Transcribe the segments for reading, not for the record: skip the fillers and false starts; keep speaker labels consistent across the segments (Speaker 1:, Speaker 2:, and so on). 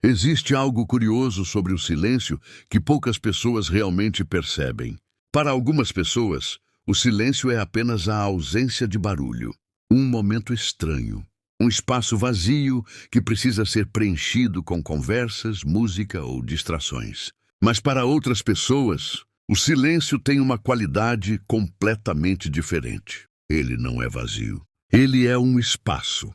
Speaker 1: Existe algo curioso sobre o silêncio que poucas pessoas realmente percebem. Para algumas pessoas, o silêncio é apenas a ausência de barulho, um momento estranho, um espaço vazio que precisa ser preenchido com conversas, música ou distrações. Mas para outras pessoas, o silêncio tem uma qualidade completamente diferente. Ele não é vazio. Ele é um espaço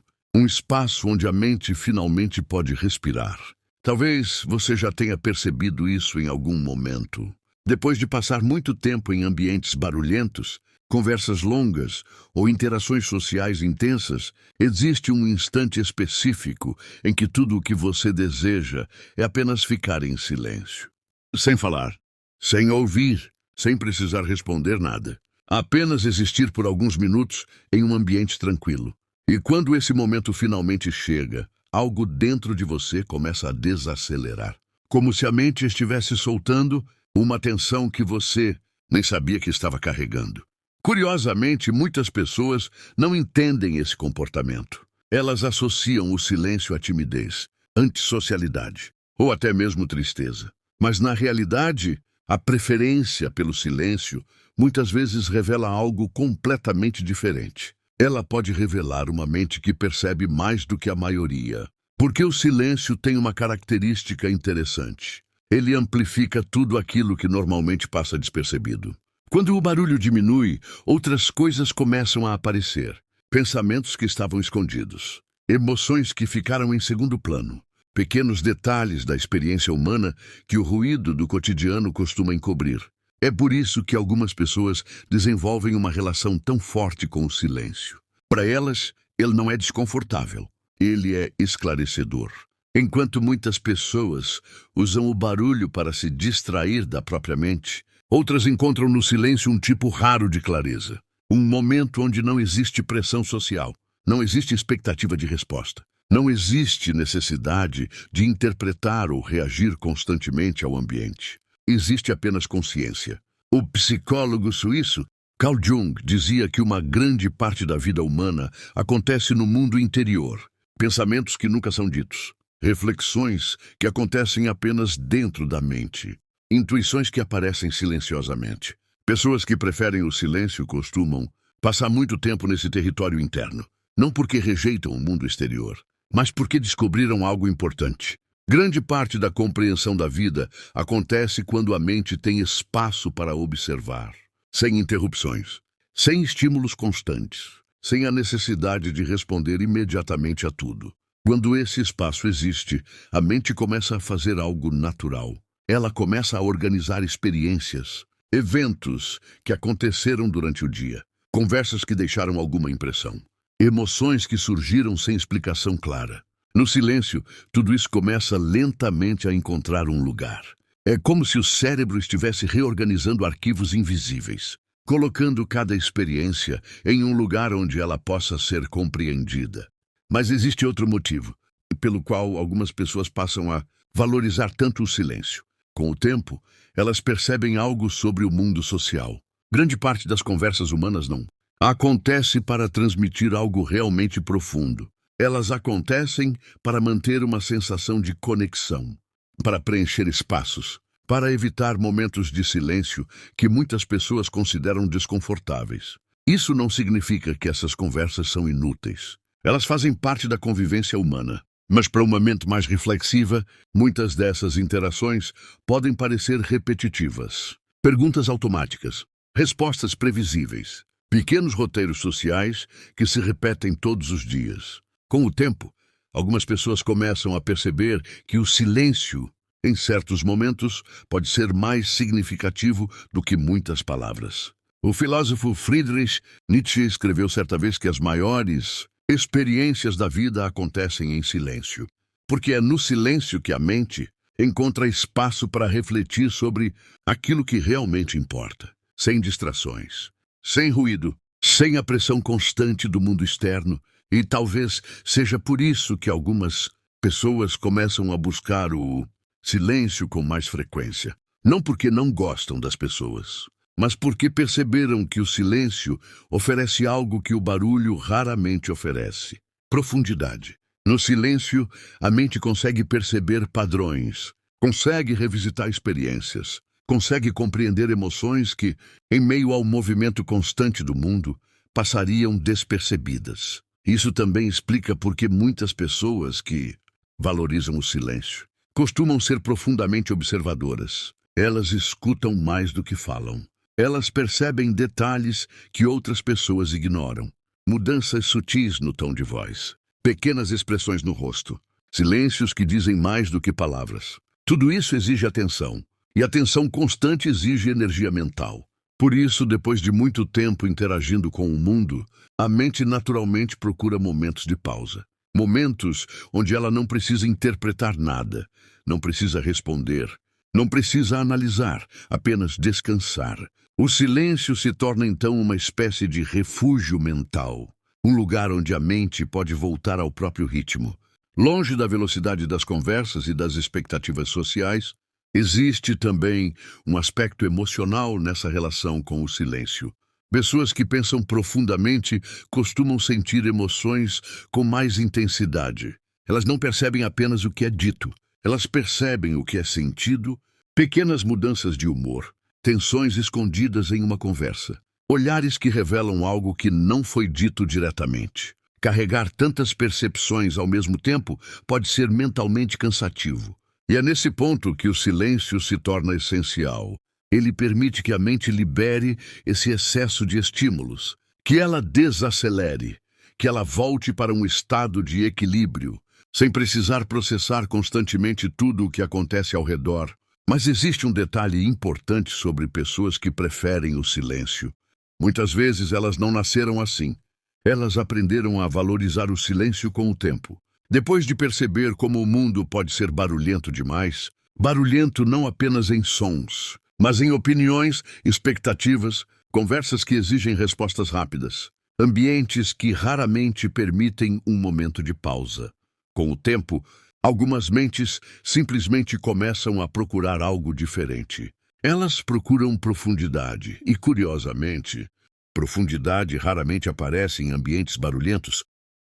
Speaker 1: onde a mente finalmente pode respirar. Talvez você já tenha percebido isso em algum momento. Depois de passar muito tempo em ambientes barulhentos, conversas longas ou interações sociais intensas, existe um instante específico em que tudo o que você deseja é apenas ficar em silêncio. Sem falar, sem ouvir, sem precisar responder nada. Apenas existir por alguns minutos em um ambiente tranquilo. E quando esse momento finalmente chega, algo dentro de você começa a desacelerar. Como se a mente estivesse soltando uma tensão que você nem sabia que estava carregando. Curiosamente, muitas pessoas não entendem esse comportamento. Elas associam o silêncio à timidez, antissocialidade ou até mesmo tristeza. Mas, na realidade, a preferência pelo silêncio muitas vezes revela algo completamente diferente. Ela pode revelar uma mente que percebe mais do que a maioria. Porque o silêncio tem uma característica interessante. Ele amplifica tudo aquilo que normalmente passa despercebido. Quando o barulho diminui, outras coisas começam a aparecer. Pensamentos que estavam escondidos. Emoções que ficaram em segundo plano. Pequenos detalhes da experiência humana que o ruído do cotidiano costuma encobrir. É por isso que algumas pessoas desenvolvem uma relação tão forte com o silêncio. Para elas, ele não é desconfortável, ele é esclarecedor. Enquanto muitas pessoas usam o barulho para se distrair da própria mente, outras encontram no silêncio um tipo raro de clareza. Um momento onde não existe pressão social, não existe expectativa de resposta. Não existe necessidade de interpretar ou reagir constantemente ao ambiente. Existe apenas consciência. O psicólogo suíço Carl Jung dizia que uma grande parte da vida humana acontece no mundo interior. Pensamentos que nunca são ditos. Reflexões que acontecem apenas dentro da mente. Intuições que aparecem silenciosamente. Pessoas que preferem o silêncio costumam passar muito tempo nesse território interno. Não porque rejeitam o mundo exterior, mas porque descobriram algo importante. Grande parte da compreensão da vida acontece quando a mente tem espaço para observar, sem interrupções, sem estímulos constantes, sem a necessidade de responder imediatamente a tudo. Quando esse espaço existe, a mente começa a fazer algo natural. Ela começa a organizar experiências, eventos que aconteceram durante o dia, conversas que deixaram alguma impressão, emoções que surgiram sem explicação clara. No silêncio, tudo isso começa lentamente a encontrar um lugar. É como se o cérebro estivesse reorganizando arquivos invisíveis, colocando cada experiência em um lugar onde ela possa ser compreendida. Mas existe outro motivo, pelo qual algumas pessoas passam a valorizar tanto o silêncio. Com o tempo, elas percebem algo sobre o mundo social. Grande parte das conversas humanas não acontece para transmitir algo realmente profundo. Elas acontecem para manter uma sensação de conexão, para preencher espaços, para evitar momentos de silêncio que muitas pessoas consideram desconfortáveis. Isso não significa que essas conversas são inúteis. Elas fazem parte da convivência humana. Mas para uma mente mais reflexiva, muitas dessas interações podem parecer repetitivas. Perguntas automáticas, respostas previsíveis, pequenos roteiros sociais que se repetem todos os dias. Com o tempo, algumas pessoas começam a perceber que o silêncio, em certos momentos, pode ser mais significativo do que muitas palavras. O filósofo Friedrich Nietzsche escreveu certa vez que as maiores experiências da vida acontecem em silêncio, porque é no silêncio que a mente encontra espaço para refletir sobre aquilo que realmente importa, sem distrações, sem ruído, sem a pressão constante do mundo externo. E talvez seja por isso que algumas pessoas começam a buscar o silêncio com mais frequência. Não porque não gostam das pessoas, mas porque perceberam que o silêncio oferece algo que o barulho raramente oferece: profundidade. No silêncio, a mente consegue perceber padrões, consegue revisitar experiências, consegue compreender emoções que, em meio ao movimento constante do mundo, passariam despercebidas. Isso também explica por que muitas pessoas que valorizam o silêncio costumam ser profundamente observadoras. Elas escutam mais do que falam. Elas percebem detalhes que outras pessoas ignoram. Mudanças sutis no tom de voz, pequenas expressões no rosto, silêncios que dizem mais do que palavras. Tudo isso exige atenção, e atenção constante exige energia mental. Por isso, depois de muito tempo interagindo com o mundo, a mente naturalmente procura momentos de pausa. Momentos onde ela não precisa interpretar nada, não precisa responder, não precisa analisar, apenas descansar. O silêncio se torna então uma espécie de refúgio mental, um lugar onde a mente pode voltar ao próprio ritmo. Longe da velocidade das conversas e das expectativas sociais, existe também um aspecto emocional nessa relação com o silêncio. Pessoas que pensam profundamente costumam sentir emoções com mais intensidade. Elas não percebem apenas o que é dito, elas percebem o que é sentido, pequenas mudanças de humor, tensões escondidas em uma conversa, olhares que revelam algo que não foi dito diretamente. Carregar tantas percepções ao mesmo tempo pode ser mentalmente cansativo. E é nesse ponto que o silêncio se torna essencial. Ele permite que a mente libere esse excesso de estímulos, que ela desacelere, que ela volte para um estado de equilíbrio, sem precisar processar constantemente tudo o que acontece ao redor. Mas existe um detalhe importante sobre pessoas que preferem o silêncio. Muitas vezes elas não nasceram assim. Elas aprenderam a valorizar o silêncio com o tempo. Depois de perceber como o mundo pode ser barulhento demais, barulhento não apenas em sons, mas em opiniões, expectativas, conversas que exigem respostas rápidas, ambientes que raramente permitem um momento de pausa. Com o tempo, algumas mentes simplesmente começam a procurar algo diferente. Elas procuram profundidade e, curiosamente, profundidade raramente aparece em ambientes barulhentos.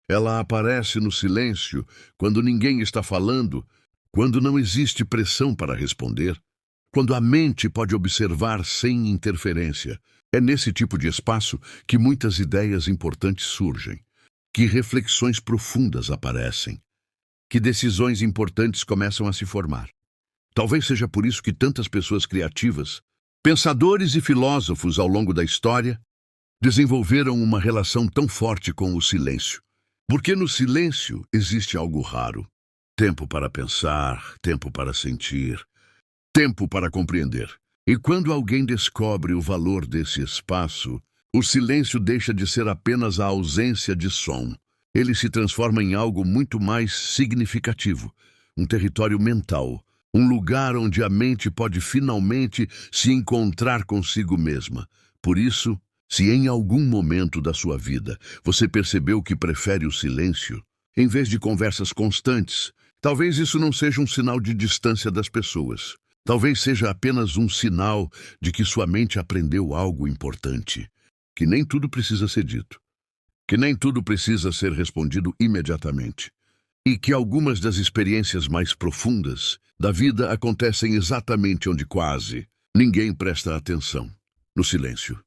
Speaker 1: Ela aparece no silêncio, quando ninguém está falando, quando não existe pressão para responder, quando a mente pode observar sem interferência. É nesse tipo de espaço que muitas ideias importantes surgem, que reflexões profundas aparecem, que decisões importantes começam a se formar. Talvez seja por isso que tantas pessoas criativas, pensadores e filósofos ao longo da história, desenvolveram uma relação tão forte com o silêncio. Porque no silêncio existe algo raro. Tempo para pensar, tempo para sentir, tempo para compreender. E quando alguém descobre o valor desse espaço, o silêncio deixa de ser apenas a ausência de som. Ele se transforma em algo muito mais significativo, um território mental, um lugar onde a mente pode finalmente se encontrar consigo mesma. Por isso, se em algum momento da sua vida você percebeu que prefere o silêncio, em vez de conversas constantes, talvez isso não seja um sinal de distância das pessoas. Talvez seja apenas um sinal de que sua mente aprendeu algo importante, que nem tudo precisa ser dito, que nem tudo precisa ser respondido imediatamente, e que algumas das experiências mais profundas da vida acontecem exatamente onde quase ninguém presta atenção, no silêncio.